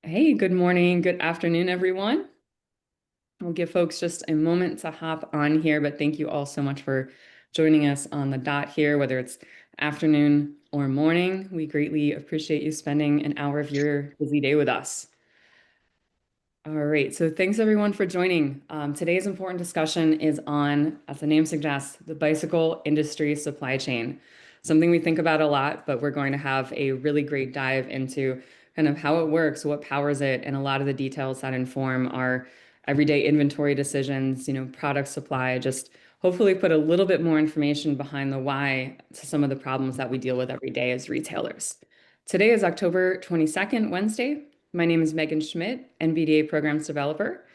Hey, good morning, good afternoon, everyone. We'll give folks just a moment to hop on here, but thank you all so much for joining us on the dot here, whether it's afternoon or morning. We greatly appreciate you spending an hour of your busy day with us. All right, so thanks everyone for joining. Today's important discussion is on, as the name suggests, the bicycle industry supply chain. Something we think about a lot, but we're going to have a really great dive into kind of how it works, what powers it, and a lot of the details that inform our everyday inventory decisions, product supply, just hopefully put a little bit more information behind the why to some of the problems that we deal with every day as retailers. Today is October 22nd, Wednesday. My name is Megan Schmidt, NBDA Programs Developer,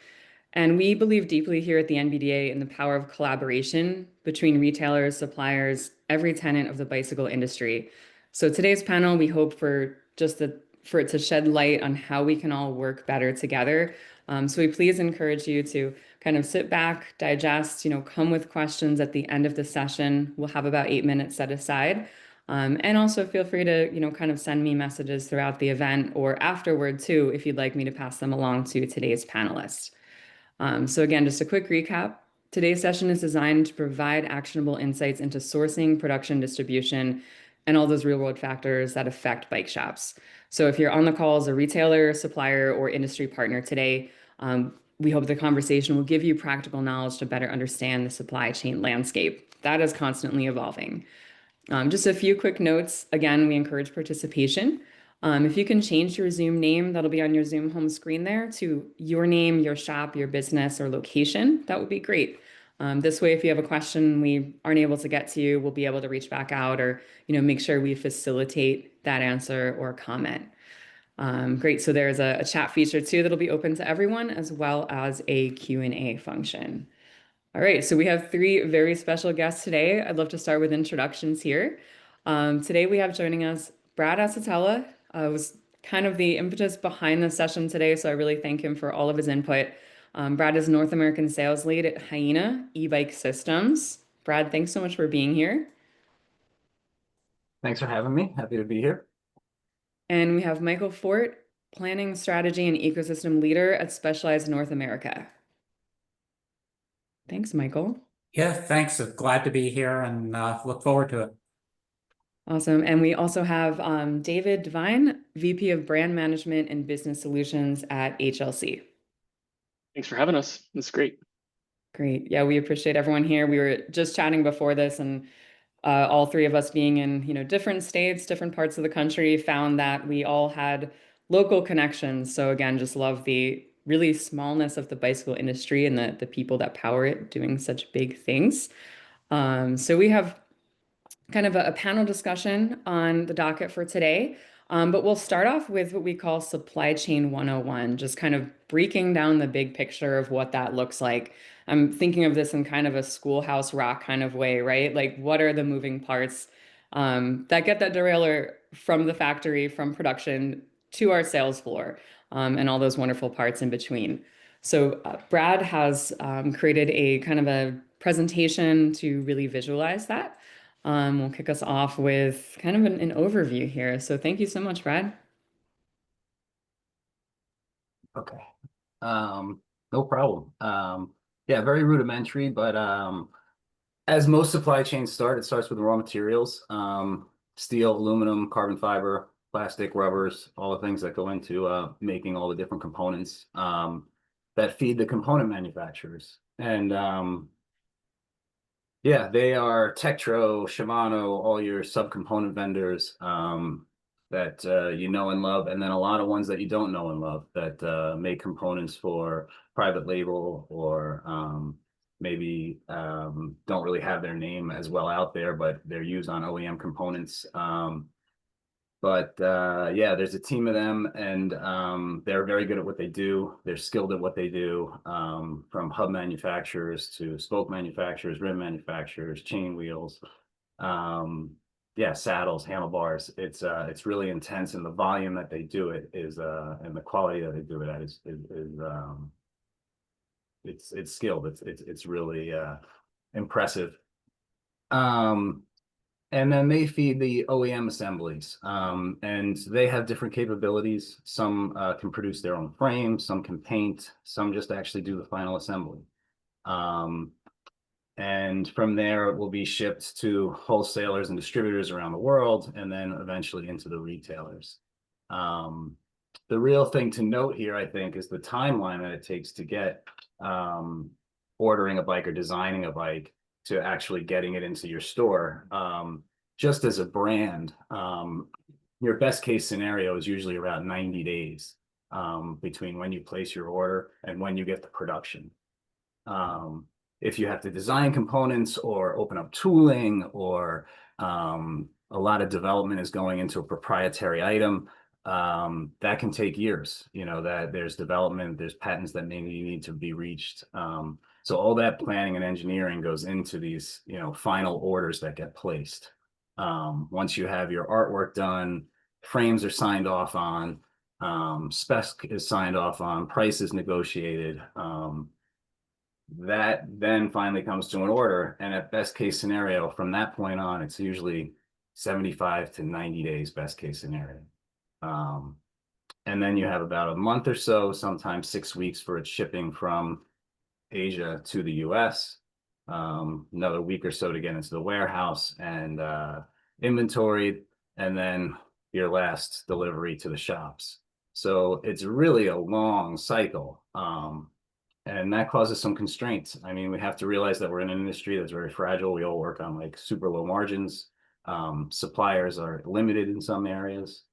and we believe deeply here at the NBDA in the power of collaboration between retailers, suppliers, every tenant of the bicycle industry. So today's panel, we hope for it to shed light on how we can all work better together. So we please encourage you to kind of sit back, digest, come with questions at the end of the session. We'll have about 8 minutes set aside. And also feel free to, kind of send me messages throughout the event or afterward too, if you'd like me to pass them along to today's panelists. So again, just a quick recap. Today's session is designed to provide actionable insights into sourcing, production, distribution, and all those real world factors that affect bike shops. So if you're on the call as a retailer, supplier, or industry partner today, we hope the conversation will give you practical knowledge to better understand the supply chain landscape. That is constantly evolving. Just a few quick notes. Again, we encourage participation. If you can change your Zoom name, that'll be on your Zoom home screen there to your name, your shop, your business, or location, that would be great. This way, if you have a question we aren't able to get to you, we'll be able to reach back out or, make sure we facilitate that answer or comment. Great. So there's a chat feature too that'll be open to everyone, as well as a Q&A function. All right, so we have three very special guests today. I'd love to start with introductions here. Today we have joining us Brad Accettella. Was kind of the impetus behind the session today, so I really thank him for all of his input. Brad is North American Sales Lead at Hyena E-Bike Systems. Brad, thanks so much for being here. Thanks for having me. Happy to be here. And we have Michael Forte, Planning, Strategy, and Ecosystem Leader at Specialized North America. Thanks, Michael. Yeah, thanks. Glad to be here and look forward to it. Awesome. And we also have David Devine, VP of Brand Management and Business Solutions at HLC. Thanks for having us. That's great. Great. Yeah, we appreciate everyone here. We were just chatting before this, and all three of us being in, different states, different parts of the country, found that we all had local connections. So again, just love the really smallness of the bicycle industry and the people that power it doing such big things. So we have kind of a panel discussion on the docket for today. But we'll start off with what we call Supply Chain 101, just kind of breaking down the big picture of what that looks like. I'm thinking of this in kind of a Schoolhouse Rock kind of way, right? Like, what are the moving parts that get that derailleur from the factory, from production to our sales floor, and all those wonderful parts in between. So Brad has created a kind of a presentation to really visualize that. We'll kick us off with kind of an overview here. So thank you so much, Brad. Okay. No problem. Yeah, very rudimentary, but as most supply chains start, it starts with raw materials, steel, aluminum, carbon fiber, plastic, rubbers, all the things that go into making all the different components that feed the component manufacturers. And yeah, they are Tektro, Shimano, all your subcomponent vendors that you know and love, and then a lot of ones that you don't know and love that make components for private label or maybe don't really have their name as well out there, but they're used on OEM components. But yeah, there's a team of them, and they're very good at what they do. They're skilled at what they do, from hub manufacturers to spoke manufacturers, rim manufacturers, chain wheels, yeah, saddles, handlebars. It's really intense, and the volume that they do it is, and the quality that they do it at is it's skilled. It's really impressive. And then they feed the OEM assemblies, and they have different capabilities. Some can produce their own frames, some can paint, some just actually do the final assembly. Um, and from there, it will be shipped to wholesalers and distributors around the world, and then eventually into the retailers. The real thing to note here, I think, is the timeline that it takes to get ordering a bike or designing a bike to actually getting it into your store. Just as a brand, your best case scenario is usually around 90 days between when you place your order and when you get the production. If you have to design components or open up tooling, or a lot of development is going into a proprietary item, that can take years. You know, that there's development, there's patents that maybe need to be reached. So all that planning and engineering goes into these, you know, final orders that get placed. Once you have your artwork done, frames are signed off on, spec is signed off on, price is negotiated. That then finally comes to an order, and at best case scenario, from that point on, it's usually 75 to 90 days, best case scenario. And then you have about a month or so, sometimes 6 weeks for its shipping from Asia to the US. Another week or so to get into the warehouse and inventoried, and then your last delivery to the shops. So it's really a long cycle. And that causes some constraints. I mean, we have to realize that we're in an industry that's very fragile. We all work on like super low margins. Suppliers are limited in some areas.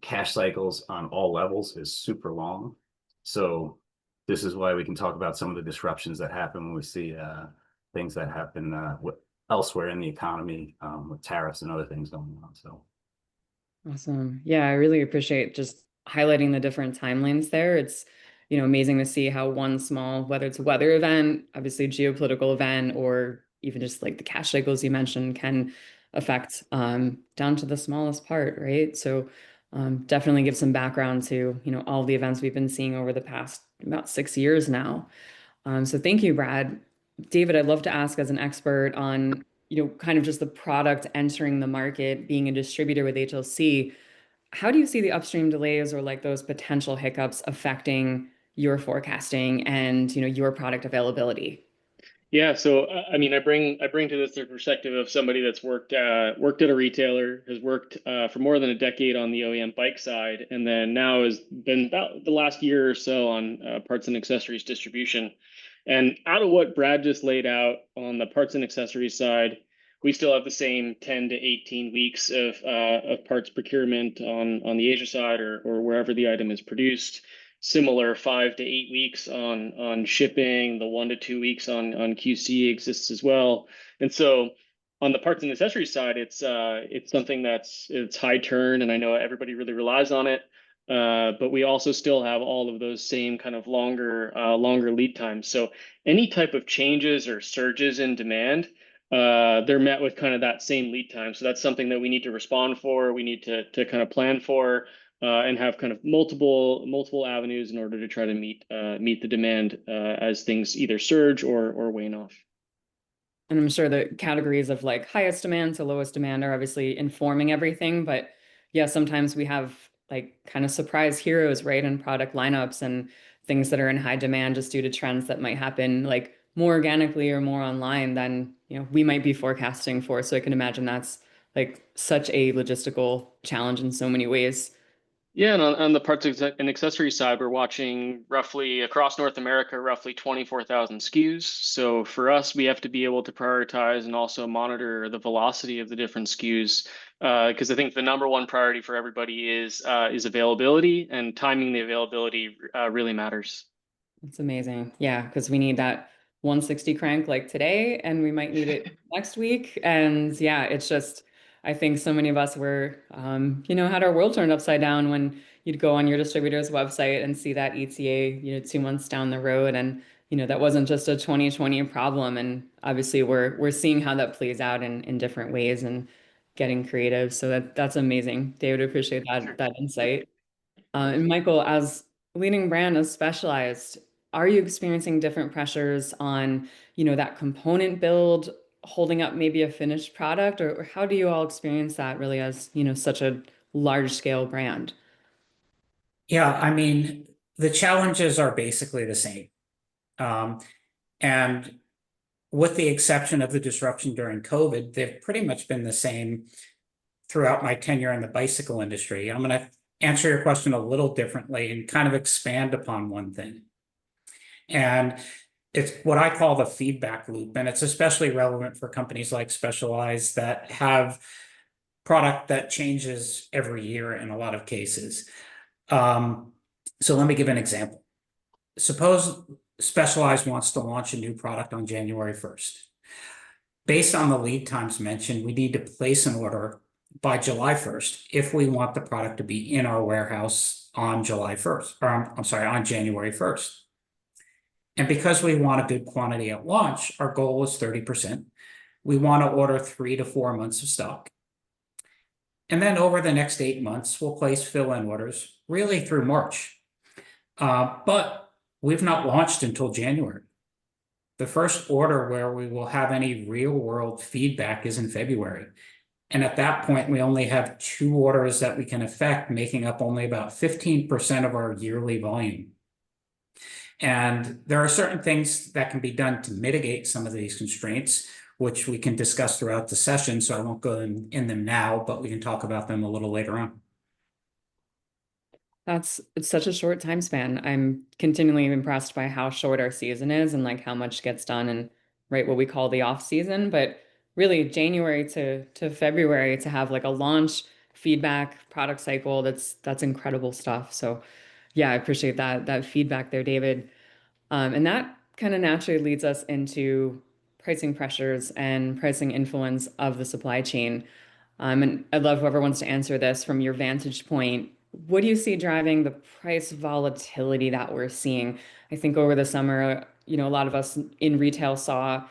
Cash cycles on all levels is super long. So this is why we can talk about some of the disruptions that happen when we see things that happen elsewhere in the economy with tariffs and other things going on. So Awesome. Yeah, I really appreciate just highlighting the different timelines there. It's, amazing to see how one small, whether it's a weather event, obviously geopolitical event, or even just like the cash cycles you mentioned can affect down to the smallest part, right? So definitely give some background to, all the events we've been seeing over the past about 6 years now. So thank you, Brad. David, I'd love to ask as an expert on, kind of just the product entering the market, being a distributor with HLC, how do you see the upstream delays or like those potential hiccups affecting your forecasting and, your product availability? Yeah, so I mean, I bring to this the perspective of somebody that's worked at a retailer, has worked for more than a decade on the OEM bike side, and then now has been about the last year or so on parts and accessories distribution. And out of what Brad just laid out on the parts and accessories side, we still have the same 10 to 18 weeks of parts procurement on the Asia side or wherever the item is produced. Similar 5 to 8 weeks on shipping. The 1 to 2 weeks on QC exists as well. And so on the parts and accessories side, it's something it's high turn, and I know everybody really relies on it. But we also still have all of those same kind of longer lead times. So any type of changes or surges in demand, they're met with kind of that same lead time. So that's something that we need to respond for. We need to kind of plan for. And have kind of multiple avenues in order to try to meet the demand as things either surge or wane off. And I'm sure the categories of like highest demand to lowest demand are obviously informing everything. But yeah, sometimes we have like kind of surprise heroes, right? In product lineups and things that are in high demand just due to trends that might happen like more organically or more online than, we might be forecasting for. So I can imagine that's like such a logistical challenge in so many ways. Yeah, and on the parts and accessories side, we're watching roughly across North America, roughly 24,000 SKUs. So for us, we have to be able to prioritize and also monitor the velocity of the different SKUs, because I think the number one priority for everybody is availability, and timing the availability really matters. It's amazing. Yeah, because we need that 160 crank like today, and we might need it next week. And yeah, it's just, I think so many of us were, had our world turned upside down when you'd go on your distributor's website and see that ETA, 2 months down the road. And, that wasn't just a 2020 problem. And obviously we're seeing how that plays out in different ways and getting creative. So that's amazing. David, appreciate that insight. And Michael, as leading brand as Specialized, are you experiencing different pressures on, that component build holding up maybe a finished product, or how do you all experience that really as, such a large scale brand? Yeah, I mean, the challenges are basically the same. Um, and with the exception of the disruption during COVID, they've pretty much been the same throughout my tenure in the bicycle industry. I'm going to answer your question a little differently and kind of expand upon one thing. And it's what I call the feedback loop. And it's especially relevant for companies like Specialized that have product that changes every year in a lot of cases. So let me give an example. Suppose Specialized wants to launch a new product on January 1st. Based on the lead times mentioned, we need to place an order by July 1st if we want the product to be in our warehouse on July 1st, or I'm sorry, on January 1st. And because we want a good quantity at launch, our goal is 30%. We want to order 3 to 4 months of stock. And then over the next 8 months, we'll place fill-in orders really through March. But we've not launched until January. The first order where we will have any real world feedback is in February. And at that point, we only have 2 orders that we can affect, making up only about 15% of our yearly volume. And there are certain things that can be done to mitigate some of these constraints, which we can discuss throughout the session. So I won't go in them now, but we can talk about them a little later on. It's such a short time span. I'm continually impressed by how short our season is and like how much gets done in right what we call the off season. But really January to February to have like a launch feedback product cycle, that's incredible stuff. So yeah, I appreciate that feedback there, David. And that kind of naturally leads us into pricing pressures and pricing influence of the supply chain. And I'd love whoever wants to answer this from your vantage point. What do you see driving the price volatility that we're seeing? I think over the summer, a lot of us in retail saw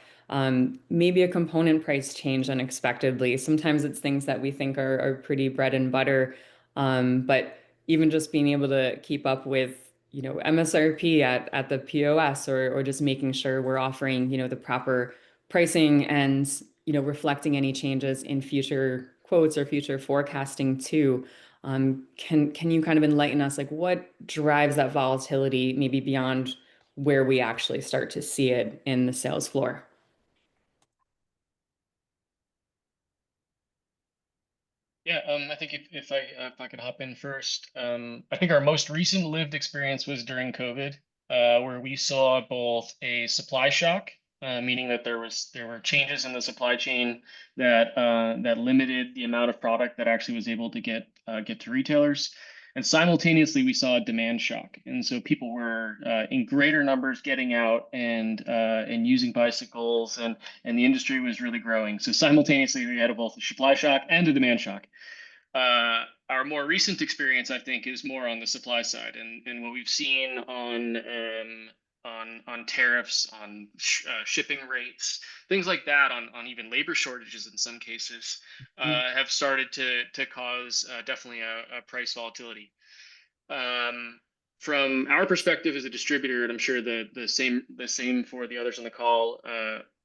maybe a component price change unexpectedly. Sometimes it's things that we think are pretty bread and butter. But even just being able to keep up with, MSRP at the POS or just making sure we're offering, the proper pricing and, reflecting any changes in future quotes or future forecasting too. Can you kind of enlighten us, like what drives that volatility maybe beyond where we actually start to see it in the sales floor? Yeah, I think if I could hop in first, I think our most recent lived experience was during COVID, where we saw both a supply shock, meaning that there were changes in the supply chain that limited the amount of product that actually was able to get to retailers, and simultaneously we saw a demand shock, and so people were in greater numbers getting out and using bicycles, and the industry was really growing. So simultaneously we had both a supply shock and a demand shock. Our more recent experience, I think, is more on the supply side, and what we've seen on tariffs, on shipping rates, things like that, on even labor shortages in some cases, have started to cause definitely a price volatility. From our perspective as a distributor, and I'm sure the same for the others on the call,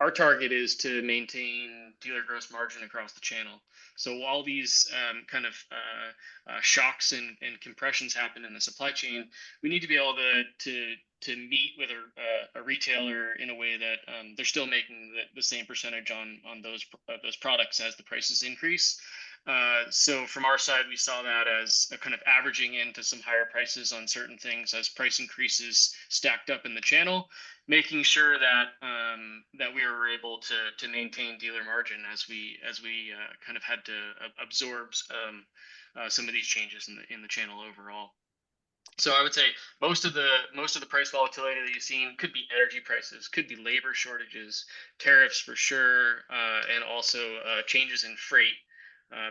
our target is to maintain dealer gross margin across the channel. So while these kind of shocks and compressions happen in the supply chain, we need to be able to meet with a retailer in a way that they're still making the same percentage on those products as the prices increase. So from our side, we saw that as a kind of averaging into some higher prices on certain things as price increases stacked up in the channel, making sure that that we were able to maintain dealer margin as we kind of had to absorb some of these changes in the channel overall. So I would say most of the price volatility that you've seen could be energy prices, could be labor shortages, tariffs for sure, and also changes in freight.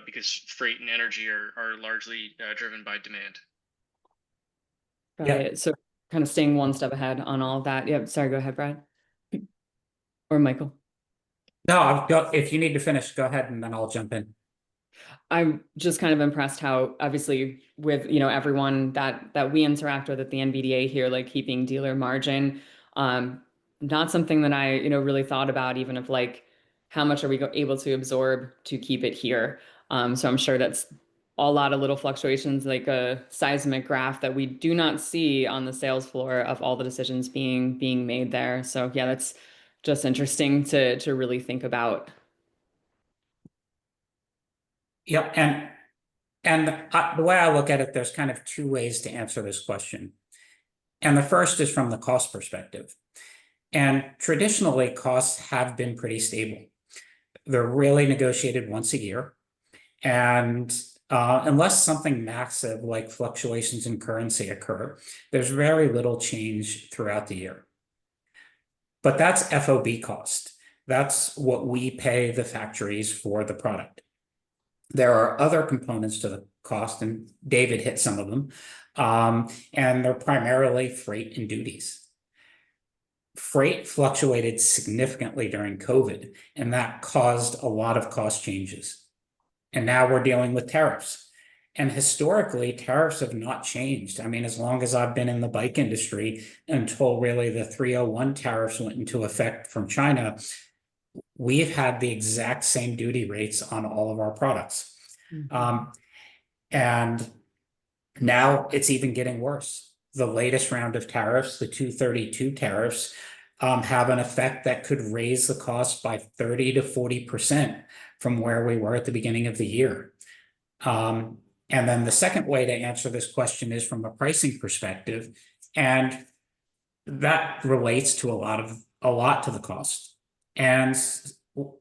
Because freight and energy are largely driven by demand. Got Yeah. it. So kind of staying one step ahead on all of that. Yeah, sorry, go ahead, Brad. Or Michael. No, if you need to finish, go ahead and then I'll jump in. I'm just kind of impressed how obviously with, everyone that we interact with at the NVDA here, like keeping dealer margin, not something that I, really thought about even of like how much are we able to absorb to keep it here? So I'm sure that's a lot of little fluctuations, like a seismic graph that we do not see on the sales floor of all the decisions being made there. So yeah, that's just interesting to really think about. Yep, the way I look at it, there's kind of two ways to answer this question. And the first is from the cost perspective. And traditionally, costs have been pretty stable. They're really negotiated once a year. And unless something massive like fluctuations in currency occur, there's very little change throughout the year. But that's FOB cost. That's what we pay the factories for the product. There are other components to the cost, and David hit some of them, and they're primarily freight and duties. Freight fluctuated significantly during COVID, and that caused a lot of cost changes. And now we're dealing with tariffs. And historically, tariffs have not changed. I mean, as long as I've been in the bike industry, until really the 301 tariffs went into effect from China, we've had the exact same duty rates on all of our products. And now it's even getting worse. The latest round of tariffs, the 232 tariffs, have an effect that could raise the cost by 30 to 40% from where we were at the beginning of the year. And then the second way to answer this question is from a pricing perspective, and that relates to a lot to the cost. And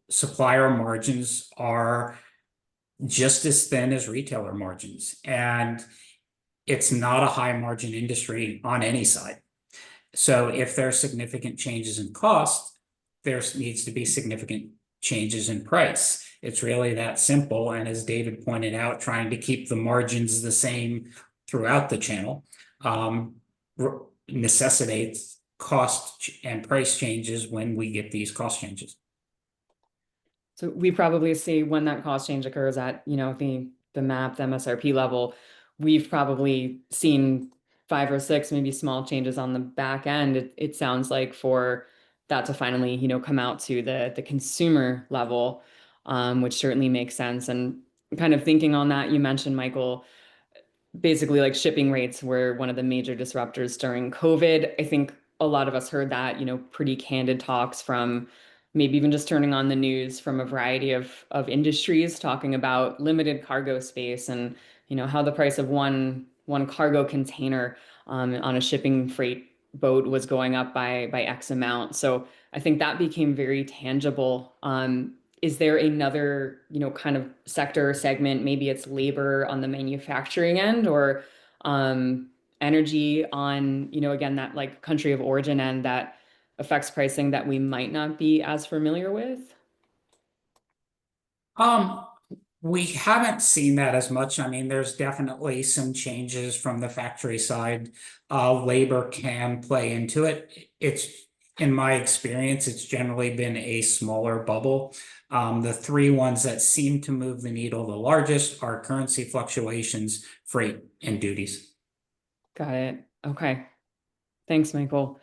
supplier margins are just as thin as retailer margins, and it's not a high margin industry on any side. So if there are significant changes in cost, there needs to be significant changes in price. It's really that simple. And as David pointed out, trying to keep the margins the same throughout the channel necessitates cost and price changes when we get these cost changes. So we probably see when that cost change occurs at, the MAP, the MSRP level, we've probably seen 5 or 6 maybe small changes on the back end. It sounds like for that to finally, come out to the consumer level, which certainly makes sense. And kind of thinking on that, you mentioned, Michael, basically like shipping rates were one of the major disruptors during COVID. I think a lot of us heard that, pretty candid talks from maybe even just turning on the news from a variety of industries talking about limited cargo space and, how the price of one cargo container on a shipping freight boat was going up by X amount. So I think that became very tangible. Is there another, kind of sector or segment, maybe it's labor on the manufacturing end or energy on, again, that like country of origin end that affects pricing that we might not be as familiar with? We haven't seen that as much. I mean, there's definitely some changes from the factory side. Labor can play into it. In my experience, it's generally been a smaller bubble. The 3 ones that seem to move the needle the largest are currency fluctuations, freight, and duties. Got it. Okay. Thanks, Michael.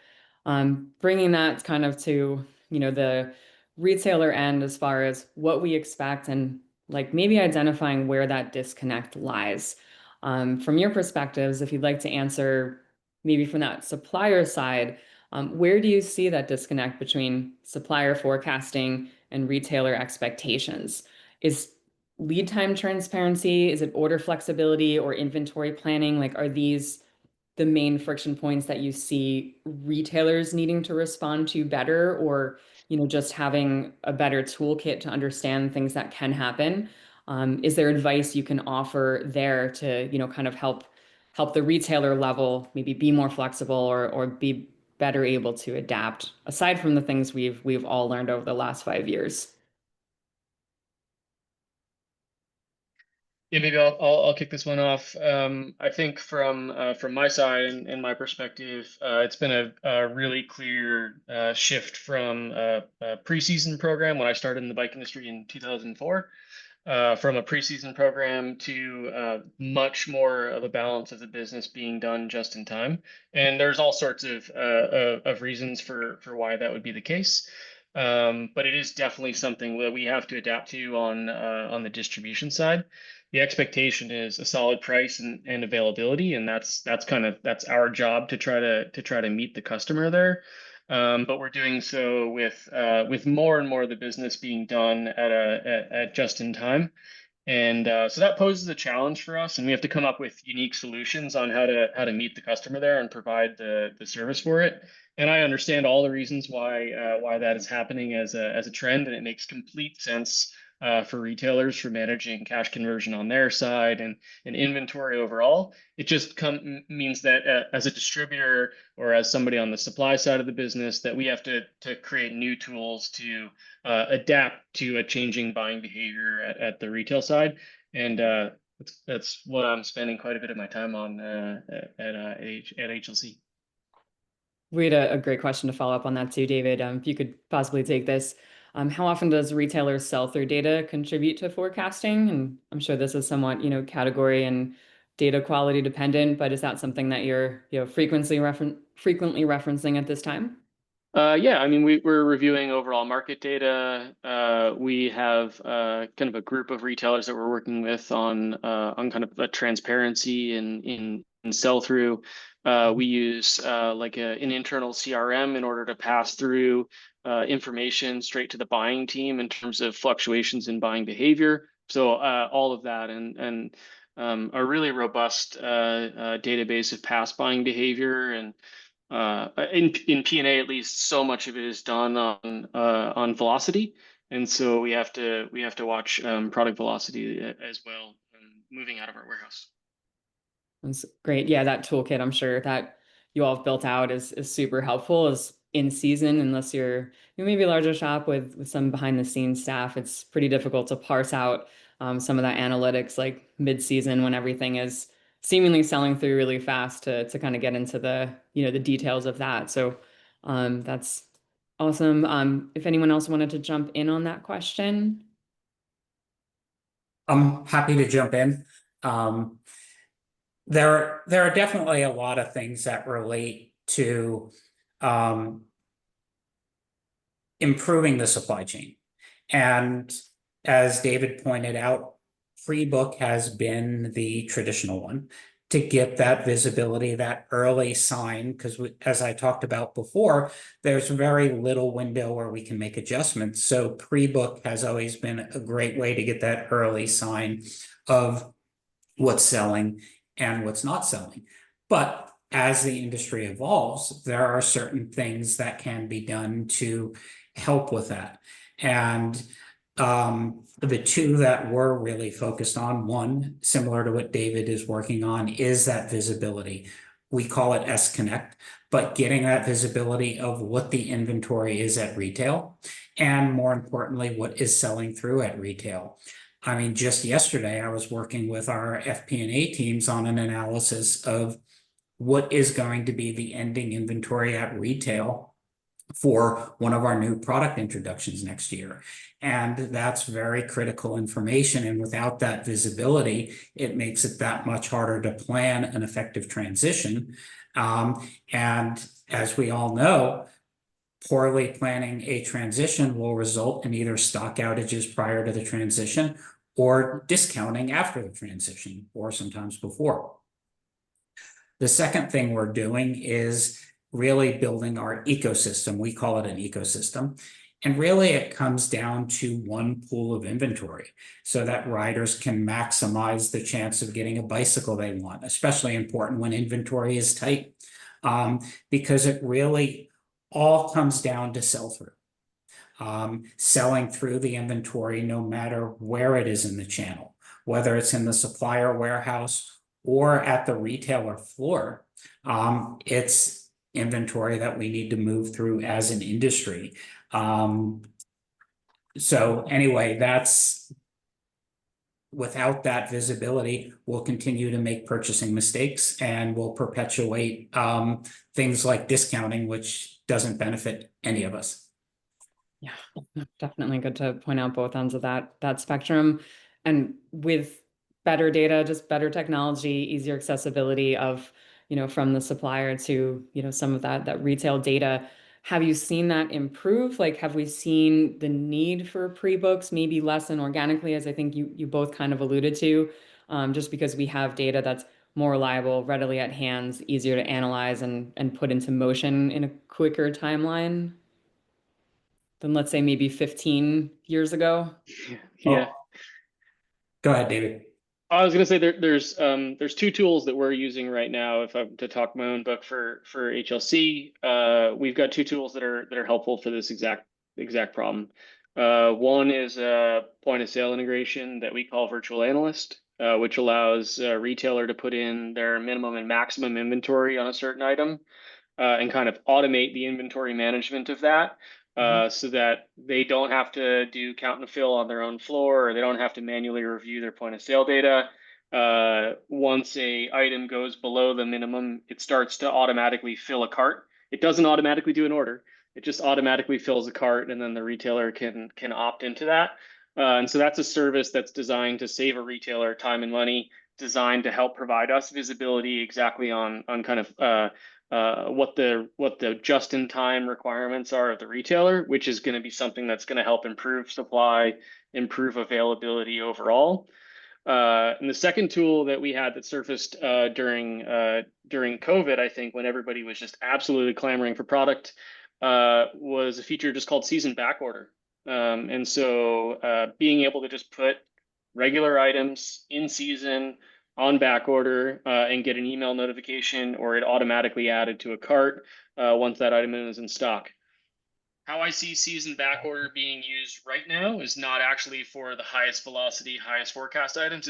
Bringing that kind of to, the retailer end as far as what we expect and like maybe identifying where that disconnect lies. From your perspectives, if you'd like to answer maybe from that supplier side, where do you see that disconnect between supplier forecasting and retailer expectations? Is lead time transparency? Is it order flexibility or inventory planning? Like, are these the main friction points that you see retailers needing to respond to better, or just having a better toolkit to understand things that can happen? Is there advice you can offer there to kind of help the retailer level maybe be more flexible or be better able to adapt, aside from the things we've all learned over the last 5 years? Yeah, maybe I'll kick this one off. I think from my side and my perspective, it's been a really clear shift from a preseason program when I started in the bike industry in 2004, from a preseason program to much more of a balance of the business being done just in time. And there's all sorts of reasons for why that would be the case. But it is definitely something that we have to adapt to on the distribution side. The expectation is a solid price and availability, and that's our job to try to meet the customer there. But we're doing so with more and more of the business being done at just in time. And so that poses a challenge for us, and we have to come up with unique solutions on how to meet the customer there and provide the service for it. And I understand all the reasons why that is happening as a trend, and it makes complete sense for retailers for managing cash conversion on their side and inventory overall. It just means that as a distributor or as somebody on the supply side of the business, that we have to create new tools to adapt to a changing buying behavior at the retail side. And that's what I'm spending quite a bit of my time on at HLC. We had a great question to follow up on that too, David. If you could possibly take this, how often does retailers sell-through data contribute to forecasting? And I'm sure this is somewhat, category and data quality dependent, but is that something that you're, frequently referencing at this time? Yeah, I mean, we're reviewing overall market data. We have kind of a group of retailers that we're working with on kind of a transparency in sell-through. We use like an internal CRM in order to pass through information straight to the buying team in terms of fluctuations in buying behavior. So all of that and a really robust database of past buying behavior and in P&A, at least, so much of it is done on velocity, and so we have to watch product velocity as well, moving out of our warehouse. That's great. Yeah, that toolkit I'm sure that you all have built out is super helpful. Is in season, unless you're maybe a larger shop with some behind the scenes staff, it's pretty difficult to parse out some of that analytics like mid season when everything is seemingly selling through really fast to kind of get into the the details of that. So that's awesome. If anyone else wanted to jump in on that question. I'm happy to jump in. There are definitely a lot of things that relate to improving the supply chain. And as David pointed out, pre-book has been the traditional one to get that visibility, that early sign, because as I talked about before, there's very little window where we can make adjustments. So pre-book has always been a great way to get that early sign of what's selling and what's not selling. But as the industry evolves, there are certain things that can be done to help with that. And the two that we're really focused on, one, similar to what David is working on, is that visibility. We call it S-Connect, but getting that visibility of what the inventory is at retail, and more importantly, what is selling through at retail. I mean, just yesterday, I was working with our FP&A teams on an analysis of what is going to be the ending inventory at retail for one of our new product introductions next year. And that's very critical information. And without that visibility, it makes it that much harder to plan an effective transition. And as we all know, poorly planning a transition will result in either stock outages prior to the transition or discounting after the transition, or sometimes before. The second thing we're doing is really building our ecosystem. We call it an ecosystem. And really it comes down to one pool of inventory so that riders can maximize the chance of getting a bicycle they want, especially important when inventory is tight, because it really all comes down to sell-through. Selling through the inventory, no matter where it is in the channel, whether it's in the supplier warehouse or at the retailer floor, it's inventory that we need to move through as an industry. So anyway, that's without that visibility, we'll continue to make purchasing mistakes and we'll perpetuate things like discounting, which doesn't benefit any of us. Yeah, definitely good to point out both ends of that spectrum. And with better data, just better technology, easier accessibility of, from the supplier to, some of that retail data. have you seen that improve? Like, have we seen the need for pre-books maybe lessen organically, as I think you both kind of alluded to, just because we have data that's more reliable, readily at hands, easier to analyze and put into motion in a quicker timeline than, let's say, maybe 15 years ago? Yeah. Go ahead, David. I was going to say there's two tools that we're using right now. If I'm to talk my own book for HLC, we've got two tools that are helpful for this exact problem. One is a point of sale integration that we call Virtual Analyst, which allows a retailer to put in their minimum and maximum inventory on a certain item, and kind of automate the inventory management of that. So that they don't have to do count and fill on their own floor, or they don't have to manually review their point of sale data. Once a item goes below the minimum, it starts to automatically fill a cart. It doesn't automatically do an order. It just automatically fills a cart, and then the retailer can opt into that. And so that's a service that's designed to save a retailer time and money, designed to help provide us visibility exactly on kind of what the just-in-time requirements are of the retailer, which is going to be something that's going to help improve supply, improve availability overall. And the second tool that we had that surfaced during COVID, I think, when everybody was just absolutely clamoring for product, was a feature just called season back order. And so being able to just put regular items in season on back order, and get an email notification, or it automatically added to a cart once that item is in stock. How I see season back order being used right now is not actually for the highest velocity, highest forecast items.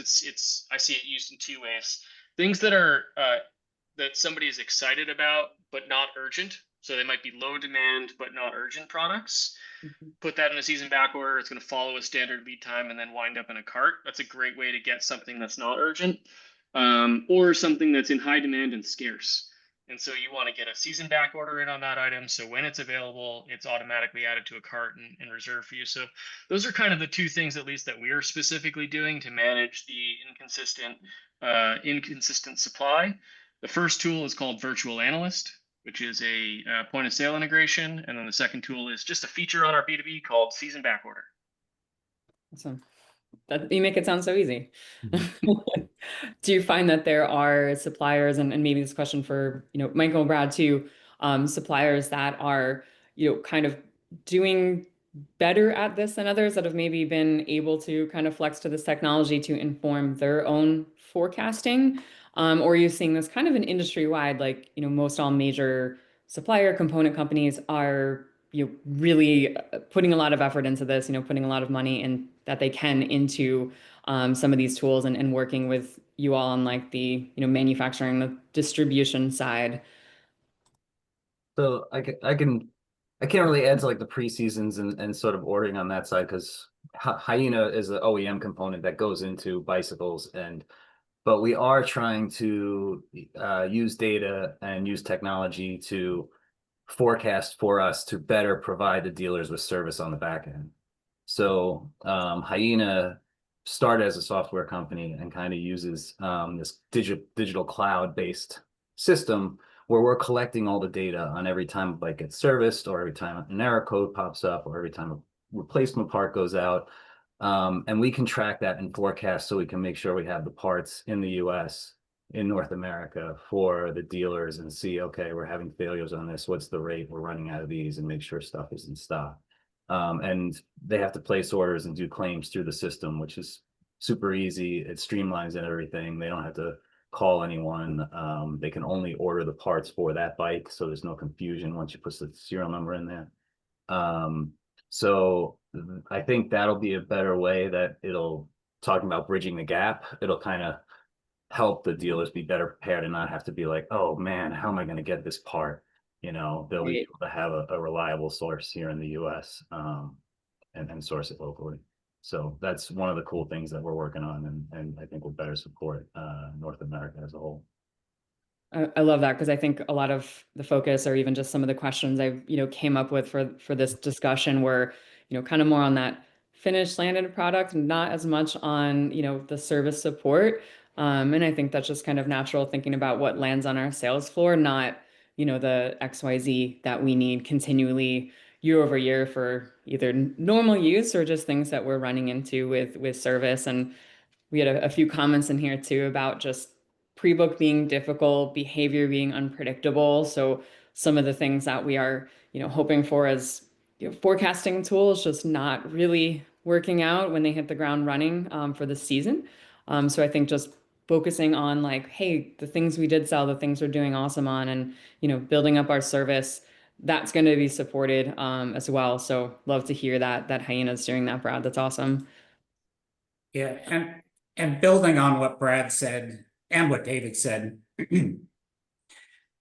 I see it used in two ways. Things that are that somebody is excited about but not urgent. So they might be low demand but not urgent products. Put that in a season back order. It's going to follow a standard lead time and then wind up in a cart. That's a great way to get something that's not urgent, or something that's in high demand and scarce. And so you want to get a season back order in on that item. So when it's available, it's automatically added to a cart and reserved for you. So those are kind of the two things, at least, that we're specifically doing to manage the inconsistent supply. The first tool is called Virtual Analyst, which is a point of sale integration. And then the second tool is just a feature on our B2B called season back order. Awesome. That you make it sound so easy. Do you find that there are suppliers, and maybe this question for, Michael and Brad too, suppliers that are, kind of doing better at this than others, that have maybe been able to kind of flex to this technology to inform their own forecasting? Or are you seeing this kind of an industry-wide, like, most all major supplier component companies are, really putting a lot of effort into this, putting a lot of money in that they can into some of these tools, and working with you all on, like, the, manufacturing, the distribution side? So I can't really add to like the pre-seasons and sort of ordering on that side, because Hyena is an OEM component that goes into bicycles, but we are trying to use data and use technology to forecast for us to better provide the dealers with service on the back end. So Hyena started as a software company and kind of uses this digital cloud-based system where we're collecting all the data on every time a bike gets serviced, or every time an error code pops up, or every time a replacement part goes out. And we can track that and forecast, so we can make sure we have the parts in the US, in North America, for the dealers, and see, okay, we're having failures on this. What's the rate? We're running out of these, and make sure stuff is in stock. And they have to place orders and do claims through the system, which is super easy. It streamlines everything. They don't have to call anyone. They can only order the parts for that bike, so there's no confusion once you put the serial number in there. So I think that'll be a better way that talking about bridging the gap, it'll kind of help the dealers be better prepared and not have to be like, oh man, how am I going to get this part? They'll be able to have a reliable source here in the US, and source it locally. So that's one of the cool things that we're working on, and I think will better support North America as a whole. I love that, because I think a lot of the focus, or even just some of the questions I've, came up with for this discussion, were, kind of more on that finished landed product, not as much on, the service support. And I think that's just kind of natural, thinking about what lands on our sales floor, not, the XYZ that we need continually year over year for either normal use or just things that we're running into with service. And we had a few comments in here too about just pre-book being difficult, behavior being unpredictable. So some of the things that we are, hoping for as forecasting tools just not really working out when they hit the ground running for the season. So I think just focusing on like, hey, the things we did sell, the things we're doing awesome on, and building up our service, that's going to be supported as well. So love to hear that Hyena's doing that, Brad. That's awesome. Yeah, and building on what Brad said and what David said,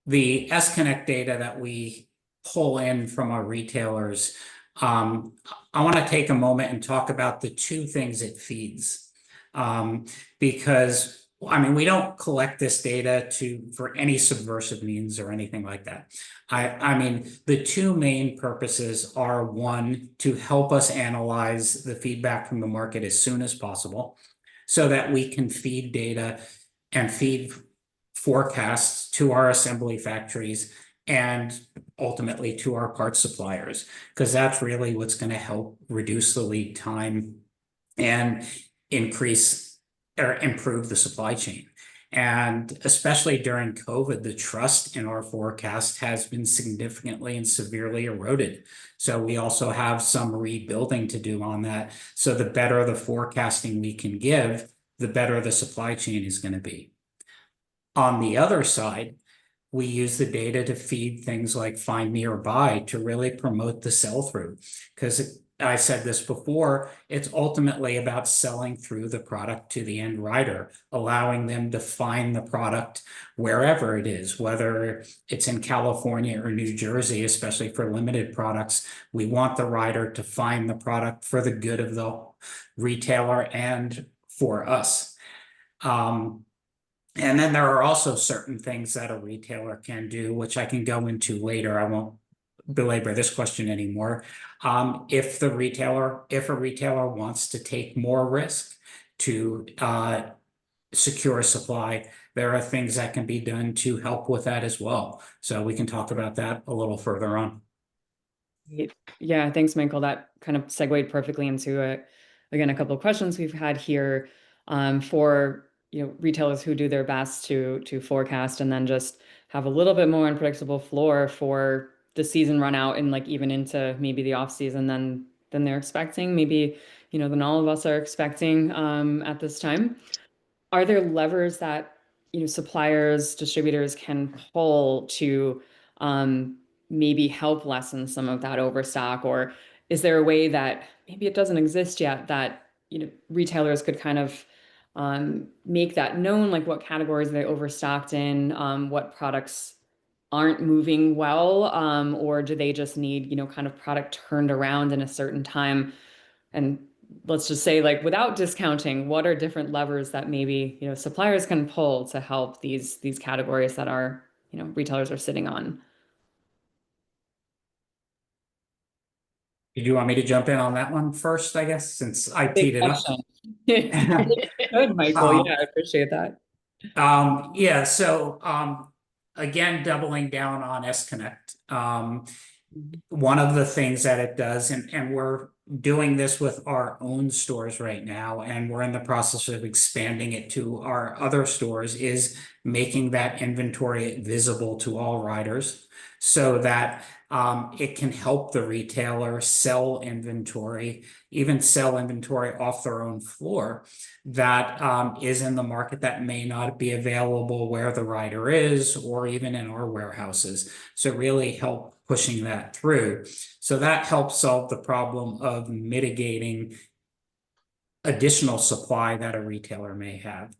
the S-Connect data that we pull in from our retailers, I want to take a moment and talk about the two things it feeds. Because I mean, we don't collect this data for any subversive means or anything like that. I mean, the two main purposes are, one, to help us analyze the feedback from the market as soon as possible, so that we can feed data and feed forecasts to our assembly factories and ultimately to our parts suppliers, because that's really what's going to help reduce the lead time and increase or improve the supply chain. And especially during COVID, the trust in our forecast has been significantly and severely eroded. So we also have some rebuilding to do on that. So the better the forecasting we can give, the better the supply chain is going to be. On the other side, we use the data to feed things like Find Me or Buy to really promote the sell-through. Because I said this before, it's ultimately about selling through the product to the end rider, allowing them to find the product wherever it is, whether it's in California or New Jersey, especially for limited products. We want the rider to find the product for the good of the retailer and for us. And then there are also certain things that a retailer can do, which I can go into later. I won't belabor this question anymore. If a retailer wants to take more risk to secure supply, there are things that can be done to help with that as well. So we can talk about that a little further on. Yeah, thanks, Michael. That kind of segued perfectly into again, a couple of questions we've had here for retailers who do their best to forecast and then just have a little bit more unpredictable floor for the season run out and like even into maybe the off season than they're expecting, maybe than all of us are expecting at this time. Are there levers that suppliers, distributors can pull to maybe help lessen some of that overstock, or is there a way that maybe it doesn't exist yet that retailers could kind of make that known, like what categories they overstocked in, what products aren't moving well, or do they just need kind of product turned around in a certain time? And let's just say, like, without discounting, what are different levers that maybe suppliers can pull to help these categories that are retailers are sitting on? Do you want me to jump in on that one first, I guess, since I Big teed it up? question. Good, Michael. Yeah, I appreciate that. Yeah, so again, doubling down on S-Connect. One of the things that it does, and we're doing this with our own stores right now, and we're in the process of expanding it to our other stores, is making that inventory visible to all riders so that it can help the retailer sell inventory, even sell inventory off their own floor that is in the market that may not be available where the rider is, or even in our warehouses. So really help pushing that through. So that helps solve the problem of mitigating additional supply that a retailer may have.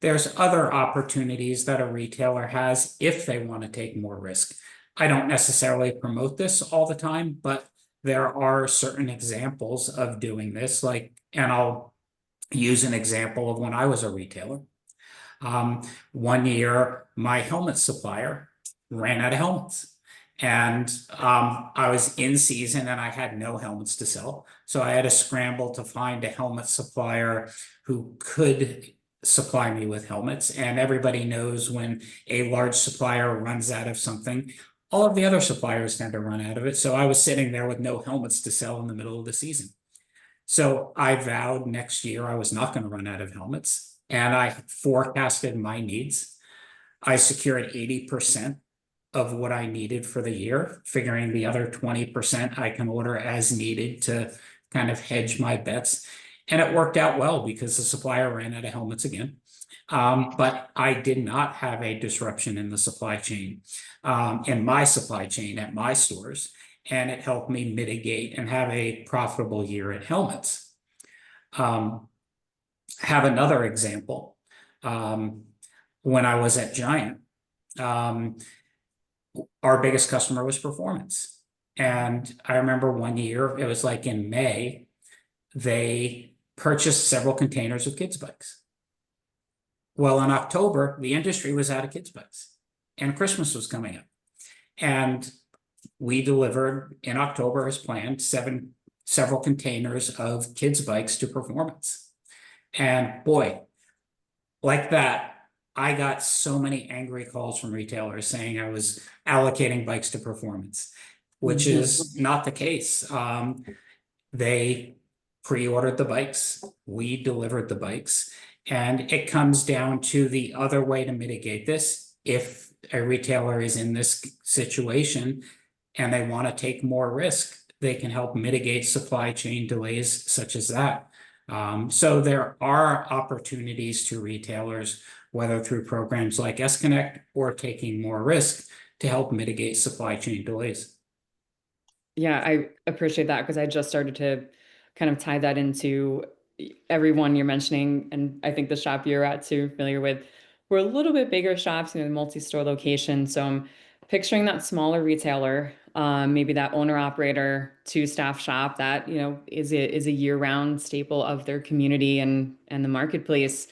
There's other opportunities that a retailer has if they want to take more risk. I don't necessarily promote this all the time, but there are certain examples of doing this, and I'll use an example of when I was a retailer. One year, my helmet supplier ran out of helmets. And I was in season and I had no helmets to sell. So I had to scramble to find a helmet supplier who could supply me with helmets. And everybody knows when a large supplier runs out of something, all of the other suppliers tend to run out of it. So I was sitting there with no helmets to sell in the middle of the season. So I vowed next year I was not going to run out of helmets, and I forecasted my needs. I secured 80% of what I needed for the year, figuring the other 20% I can order as needed to kind of hedge my bets. And it worked out well because the supplier ran out of helmets again. But I did not have a disruption in the supply chain, in my supply chain at my stores. And it helped me mitigate and have a profitable year at helmets. Have another example. When I was at Giant, our biggest customer was Performance. And I remember one year, it was like in May, they purchased several containers of kids' bikes. Well, in October, the industry was out of kids' bikes and Christmas was coming up. And we delivered in October as planned several containers of kids' bikes to Performance. And boy, like that, I got so many angry calls from retailers saying I was allocating bikes to Performance, which is not the case. They pre-ordered the bikes, we delivered the bikes, and it comes down to the other way to mitigate this. If a retailer is in this situation and they want to take more risk, they can help mitigate supply chain delays such as that. So there are opportunities to retailers, whether through programs like S-Connect or taking more risk to help mitigate supply chain delays. Yeah, I appreciate that because I just started to kind of tie that into everyone you're mentioning. And I think the shop you're at too, familiar with, we're a little bit bigger shops, multi-store location. So I'm picturing that smaller retailer, maybe that owner operator, two staff shop that, is a year-round staple of their community and the marketplace.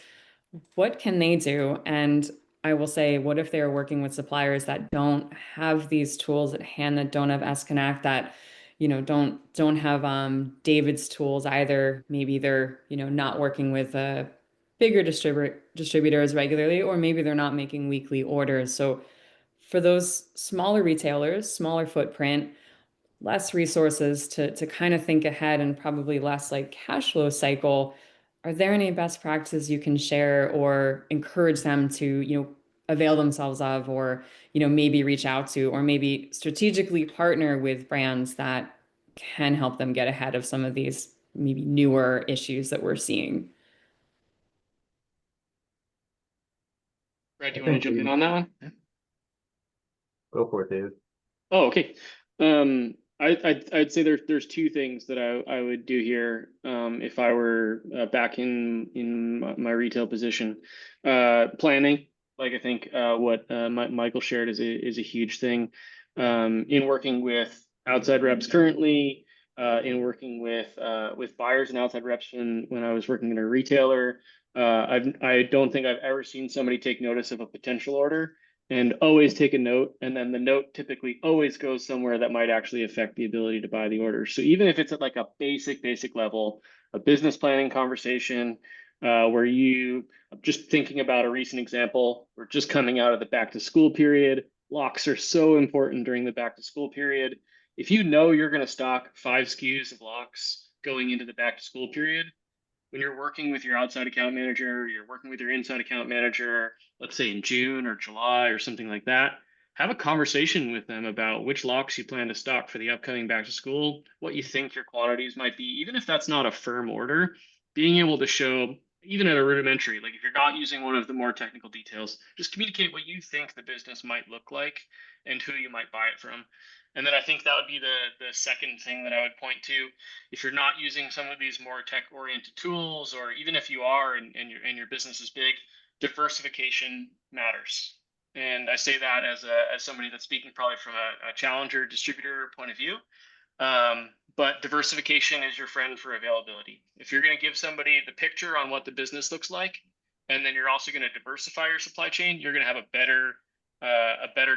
What can they do? And I will say, what if they're working with suppliers that don't have these tools at hand, that don't have S-Connect, that, don't have David's tools either. Maybe they're, not working with bigger distributors regularly, or maybe they're not making weekly orders. So for those smaller retailers, smaller footprint, less resources to kind of think ahead and probably less like cash flow cycle, are there any best practices you can share or encourage them to, avail themselves of, or, maybe reach out to, or maybe strategically partner with brands that can help them get ahead of some of these maybe newer issues that we're seeing? Brad, do you want to jump in on that one? Go for it, David. Oh, okay. I'd say there's two things that I would do here if I were back in my retail position. Planning, like I think what Michael shared is a huge thing. In working with outside reps currently, in working with buyers and outside reps when I was working in a retailer, I don't think I've ever seen somebody take notice of a potential order and always take a note. And then the note typically always goes somewhere that might actually affect the ability to buy the order. So even if it's at like a basic level, a business planning conversation, where you, just thinking about a recent example, we're just coming out of the back to school period. Locks are so important during the back to school period. If you know you're going to stock 5 SKUs of locks going into the back to school period, when you're working with your outside account manager, you're working with your inside account manager, let's say in June or July or something like that, have a conversation with them about which locks you plan to stock for the upcoming back to school, what you think your quantities might be, even if that's not a firm order, being able to show, even at a rudimentary, like if you're not using one of the more technical details, just communicate what you think the business might look like and who you might buy it from. And then I think that would be the second thing that I would point to. If you're not using some of these more tech-oriented tools, or even if you are and your business is big, diversification matters. And I say that as somebody that's speaking probably from a challenger distributor point of view. But diversification is your friend for availability. If you're going to give somebody the picture on what the business looks like, and then you're also going to diversify your supply chain, you're going to have a better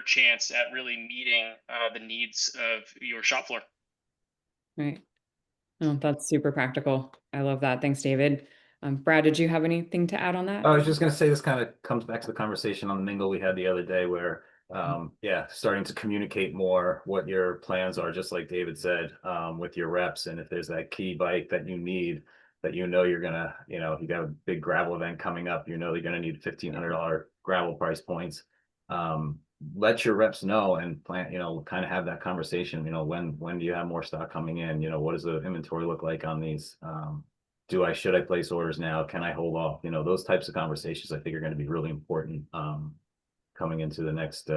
chance at really meeting the needs of your shop floor. Right. Oh, that's super practical. I love that. Thanks, David. Brad, did you have anything to add on that? I was just going to say this kind of comes back to the conversation on the mingle we had the other day where, yeah, starting to communicate more what your plans are, just like David said, with your reps. And if there's that key bike that you need, that you know you're going to, you know, if you got a big gravel event coming up, you know you're going to need $1,500 gravel price points. Let your reps know and plan, you know, kind of have that conversation, you know, when do you have more stock coming in? You know, what does the inventory look like on these? Should I place orders now? Can I hold off? You know, those types of conversations I think are going to be really important coming into the next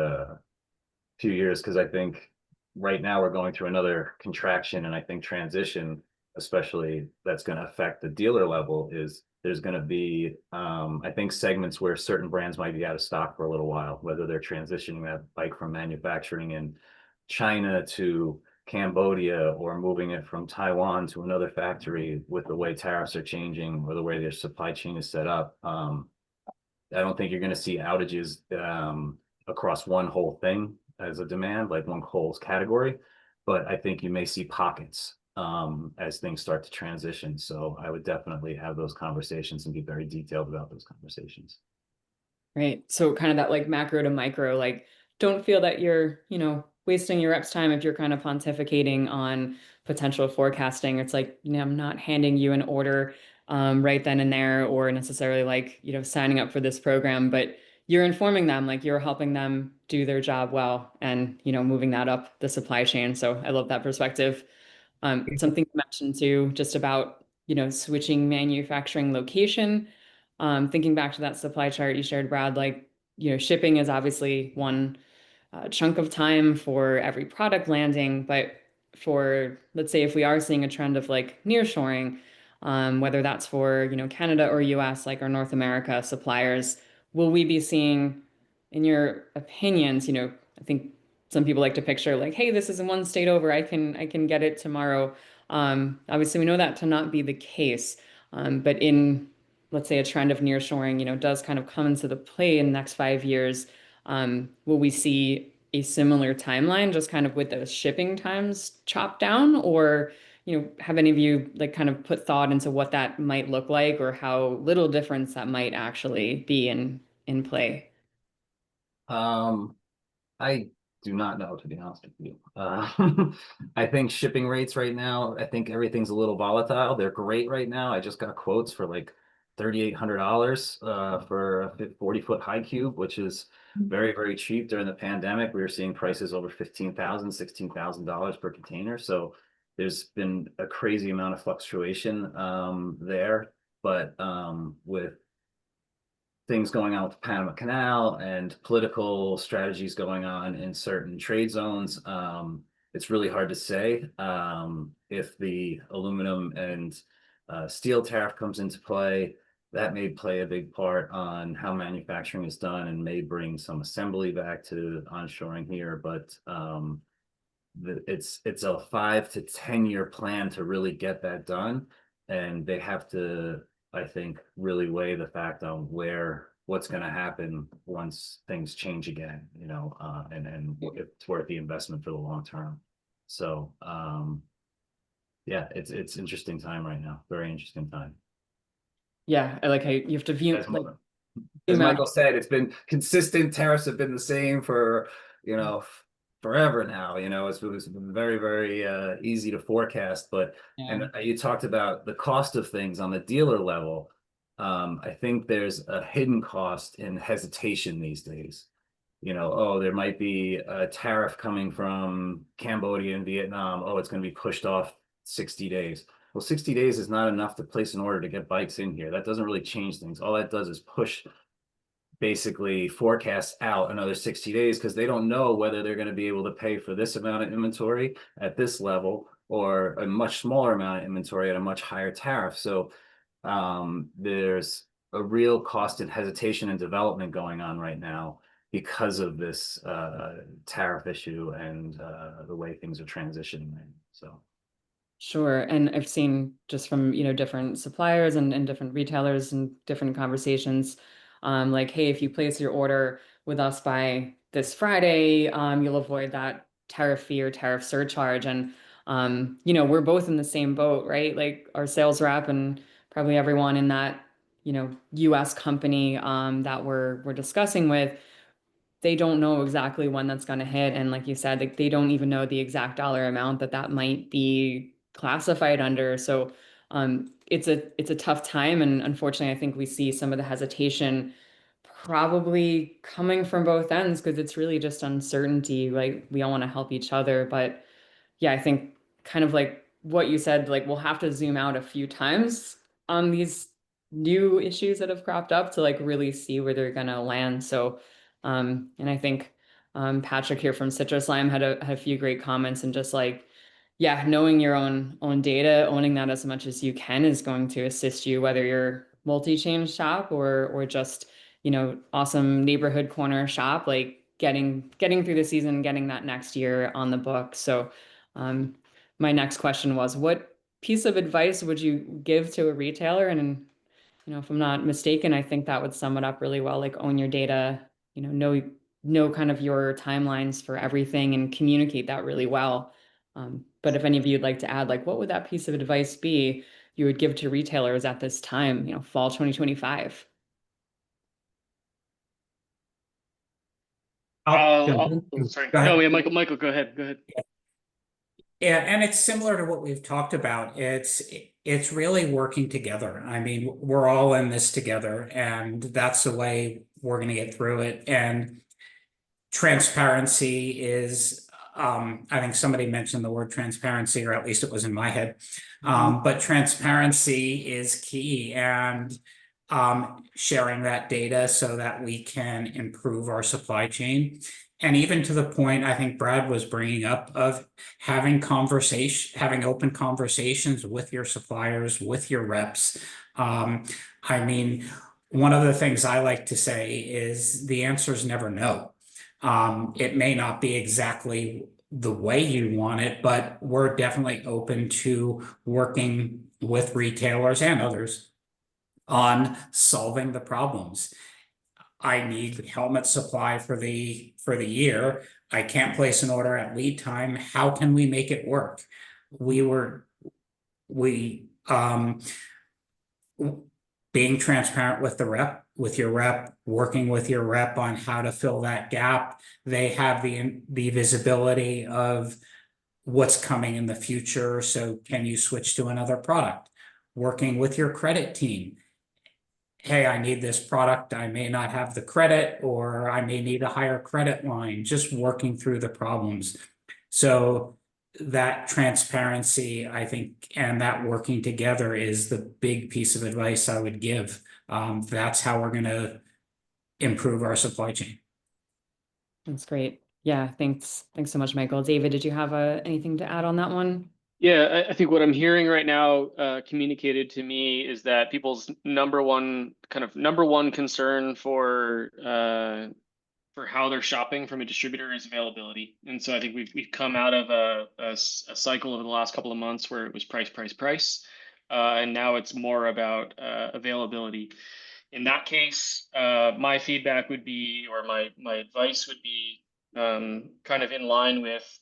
few years, because I think right now we're going through another contraction, and I think transition, especially that's going to affect the dealer level, is there's going to be I think segments where certain brands might be out of stock for a little while, whether they're transitioning that bike from manufacturing in China to Cambodia or moving it from Taiwan to another factory with the way tariffs are changing or the way their supply chain is set up. I don't think you're going to see outages across one whole thing as a demand, like one whole category, but I think you may see pockets as things start to transition. So I would definitely have those conversations and be very detailed about those conversations. Right. So kind of that like macro to micro, like don't feel that you're, you know, wasting your reps time if you're kind of pontificating on potential forecasting. It's like, you know, I'm not handing you an order right then and there or necessarily like, you know, signing up for this program, but you're informing them, like you're helping them do their job well and, you know, moving that up the supply chain. So I love that perspective. Something you mentioned too, just about, you know, switching manufacturing location. Thinking back to that supply chart you shared, Brad, like, you know, shipping is obviously one chunk of time for every product landing, but for, let's say, if we are seeing a trend of like nearshoring, whether that's for, you know, Canada or US, like our North America suppliers, will we be seeing, in your opinions, you know, I think some people like to picture like, hey, this is in one state over, I can get it tomorrow. Obviously, we know that to not be the case, but in let's say a trend of nearshoring, you know, does kind of come into the play in the next 5 years, will we see a similar timeline, just kind of with those shipping times chopped down, or you know, have any of you like kind of put thought into what that might look like, or how little difference that might actually be in play? Um, I do not know, to be honest with you. I think shipping rates right now, I think everything's a little volatile. They're great right now. I just got quotes for like $3,800 for a 40-foot high cube, which is very, very cheap. During the pandemic, we were seeing prices over $15,000, $16,000 per container. So there's been a crazy amount of fluctuation there. But with things going on with the Panama Canal and political strategies going on in certain trade zones, it's really hard to say if the aluminum and steel tariff comes into play. That may play a big part on how manufacturing is done and may bring some assembly back to onshoring here. But it's a 5 to 10 year plan to really get that done, and they have to, I think, really weigh the fact on what's going to happen once things change again, you know, and if it's worth the investment for the long term. So yeah, it's interesting time right now, very interesting time. Yeah, I like how you have to view As, like as zoom out. Michael said, it's been consistent. Tariffs have been the same for, you know, forever now. You know, it's been very, very easy to forecast. But Yeah. and you talked about the cost of things on the dealer level. I think there's a hidden cost in hesitation these days. You know, oh, there might be a tariff coming from Cambodia and Vietnam. Oh, it's going to be pushed off 60 days. Well, 60 days is not enough to place an order to get bikes in here. That doesn't really change things. All that does is push basically forecasts out another 60 days because they don't know whether they're going to be able to pay for this amount of inventory at this level or a much smaller amount of inventory at a much higher tariff. So there's a real cost and hesitation and development going on right now because of this tariff issue and the way things are transitioning. So. Sure. And I've seen just from, you know, different suppliers and different retailers and different conversations, like, hey, if you place your order with us by this Friday, you'll avoid that tariff fee or tariff surcharge. And, you know, we're both in the same boat, right? Like our sales rep and probably everyone in that, US company that we're discussing with, they don't know exactly when that's going to hit. And like you said, like they don't even know the exact dollar amount that that might be classified under. So it's a tough time. And unfortunately, I think we see some of the hesitation probably coming from both ends because it's really just uncertainty. Like we all want to help each other. But yeah, I think kind of like what you said, like we'll have to zoom out a few times on these new issues that have cropped up to like really see where they're gonna land. So, and I think Patrick here from Citrus Lime had a few great comments and just like, yeah, knowing your own data, owning that as much as you can is going to assist you, whether you're multi-chain shop or just, awesome neighborhood corner shop, like getting through the season, getting that next year on the book. So um, my next question was, what piece of advice would you give to a retailer? And, if I'm not mistaken, I think that would sum it up really well. Like own your data, know kind of your timelines for everything and communicate that really well. But if any of you would like to add, like, what would that piece of advice be you would give to retailers at this time, fall 2025? Sorry. Go ahead. No, yeah, Michael, go ahead. Go ahead. Yeah, and it's similar to what we've talked about. It's really working together. I mean, we're all in this together, and that's the way we're going to get through it. And transparency is, I think somebody mentioned the word transparency, or at least it was in my head. But transparency is key, and sharing that data so that we can improve our supply chain. And even to the point I think Brad was bringing up of having open conversations with your suppliers, with your reps. I mean, one of the things I like to say is the answer is never no. It may not be exactly the way you want it, but we're definitely open to working with retailers and others on solving the problems. I need helmet supply for the year. I can't place an order at lead time. How can we make it work? Being transparent with your rep, working with your rep on how to fill that gap. They have the visibility of what's coming in the future. So can you switch to another product? Working with your credit team. Hey, I need this product. I may not have the credit, or I may need a higher credit line, just working through the problems. So that transparency, I think, and that working together is the big piece of advice I would give. That's how we're going to improve our supply chain. That's great. Yeah, thanks. Thanks so much, Michael. David, did you have anything to add on that one? Yeah, I think what I'm hearing right now communicated to me is that people's number one concern for how they're shopping from a distributor is availability. And so I think we've come out of a cycle over the last couple of months where it was price, and now it's more about availability. In that case, my feedback would be, or my advice would be, kind of in line with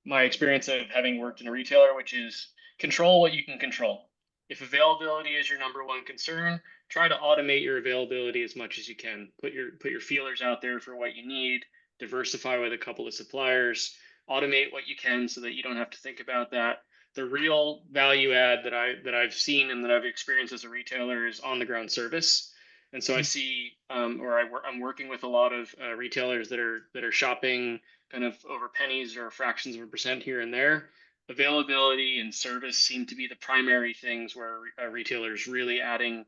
my experience of having worked in a retailer, which is control what you can control. If availability is your number one concern, try to automate your availability as much as you can. Put your feelers out there for what you need, diversify with a couple of suppliers, automate what you can so that you don't have to think about that. The real value add that I've seen and that I've experienced as a retailer is on the ground service. And so I see, I'm working with a lot of retailers that are shopping kind of over pennies or fractions of a percent here and there. Availability and service seem to be the primary things where a retailer is really adding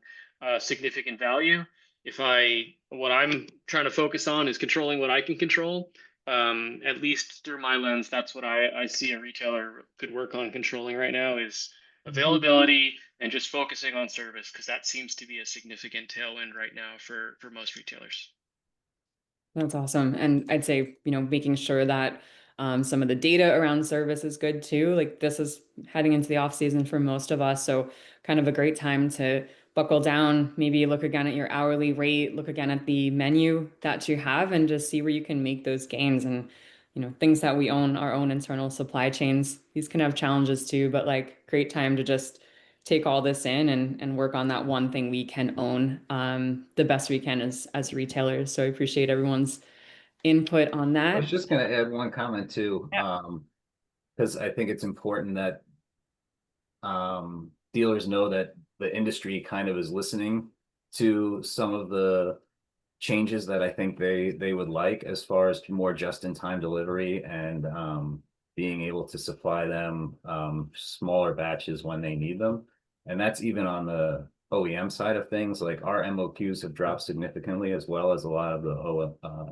significant value. What I'm trying to focus on is controlling what I can control. At least through my lens, that's what I see a retailer could work on controlling right now is availability and just focusing on service, because that seems to be a significant tailwind right now for most retailers. That's awesome. And I'd say, making sure that some of the data around service is good too. Like this is heading into the off season for most of us. So kind of a great time to buckle down, maybe look again at your hourly rate, look again at the menu that you have and just see where you can make those gains. And, things that we own, our own internal supply chains, these can have challenges too, but like great time to just take all this in and work on that one thing we can own the best we can as retailers. So I appreciate everyone's input on I that. was just going to add one comment too, Yeah. because I think it's important that dealers know that the industry kind of is listening to some of the changes that I think they would like as far as more just-in-time delivery and being able to supply them smaller batches when they need them. And that's even on the OEM side of things. Like our MOQs have dropped significantly, as well as a lot of the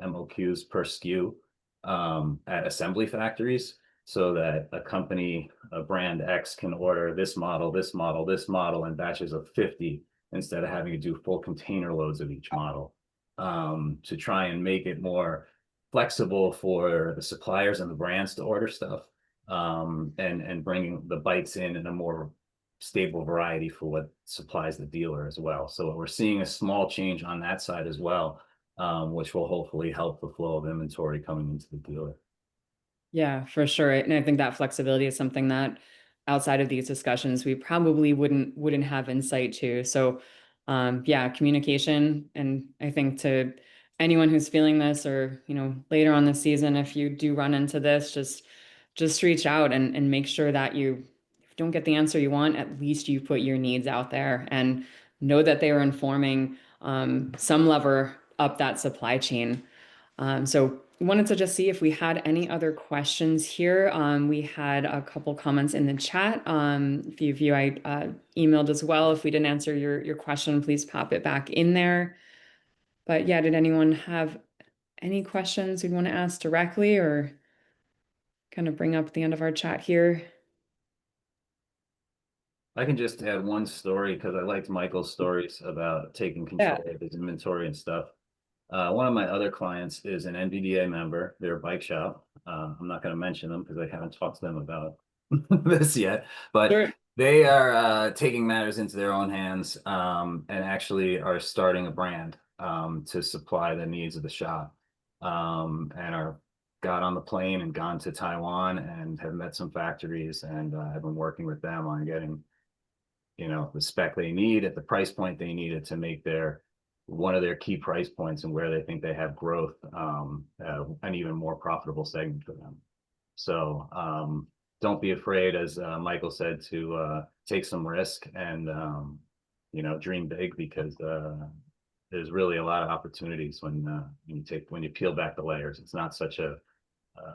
MOQs per SKU at assembly factories, so that a company, a brand X, can order this model, this model, this model in batches of 50 instead of having to do full container loads of each model, to try and make it more flexible for the suppliers and the brands to order stuff, and bringing the bikes in a more stable variety for what supplies the dealer as well. So we're seeing a small change on that side as well, which will hopefully help the flow of inventory coming into the dealer. Yeah, for sure. And I think that flexibility is something that outside of these discussions, we probably wouldn't have insight to. So yeah, communication. And I think to anyone who's feeling this, or, you know, later on this season, if you do run into this, just reach out and make sure that you, if you don't get the answer you want, at least you put your needs out there and know that they are informing some lever up that supply chain. So wanted to just see if we had any other questions here. We had a couple comments in the chat. A few of you I emailed as well. If we didn't answer your question, please pop it back in there. But yeah, did anyone have any questions we'd want to ask directly, or kind of bring up at the end of our chat here? I can just add one story because I liked Michael's stories about taking control of his inventory and stuff. One of my other clients is an NVDA member. They're a bike shop. I'm not going to mention them because I haven't talked to them about this yet, but Sure. they are taking matters into their own hands, and actually are starting a brand to supply the needs of the shop, and got on the plane and gone to Taiwan and have met some factories, and have been working with them on getting, you know, the spec they need at the price point they needed to make their one of their key price points and where they think they have growth, an even more profitable segment for them. So don't be afraid, as Michael said, to take some risk and you know, dream big, because there's really a lot of opportunities when you peel back the layers. It's not such a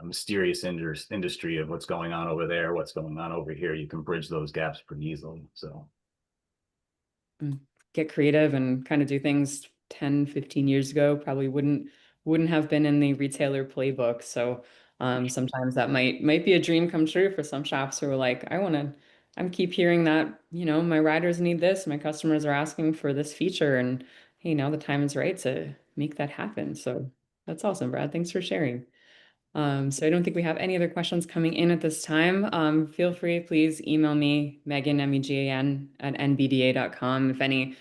mysterious industry of what's going on over there, what's going on over here. You can bridge those gaps pretty easily. So get creative and kind of do things 10, 15 years ago probably wouldn't have been in the retailer playbook. So sometimes that might be a dream come true for some shops who are like, I'm keep hearing that, you know, my riders need this, my customers are asking for this feature, and hey, now the time is right to make that happen. So that's awesome, Brad. Thanks for sharing. So I don't think we have any other questions coming in at this time. Feel free, please email me, Megan, MEGAN, at nbda.com if any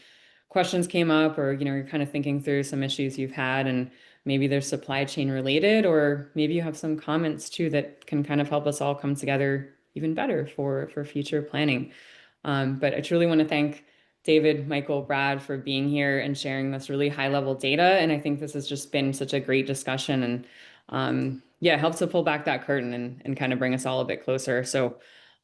questions came up, or, you know, you're kind of thinking through some issues you've had and maybe they're supply chain related, or maybe you have some comments too that can kind of help us all come together even better for future planning. But I truly want to thank David, Michael, Brad for being here and sharing this really high level data. And I think this has just been such a great discussion, and yeah, helps to pull back that curtain and kind of bring us all a bit closer. So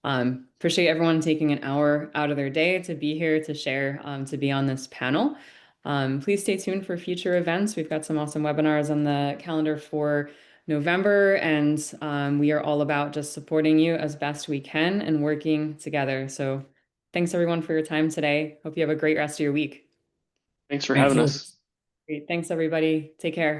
appreciate everyone taking an hour out of their day to be here, to share, to be on this panel. Please stay tuned for future events. We've got some awesome webinars on the calendar for November, and we are all about just supporting you as best we can and working together. So thanks everyone for your time today. Hope you have a great rest of your week. Thanks for Thank having you. us. Great. Thanks everybody. Take care.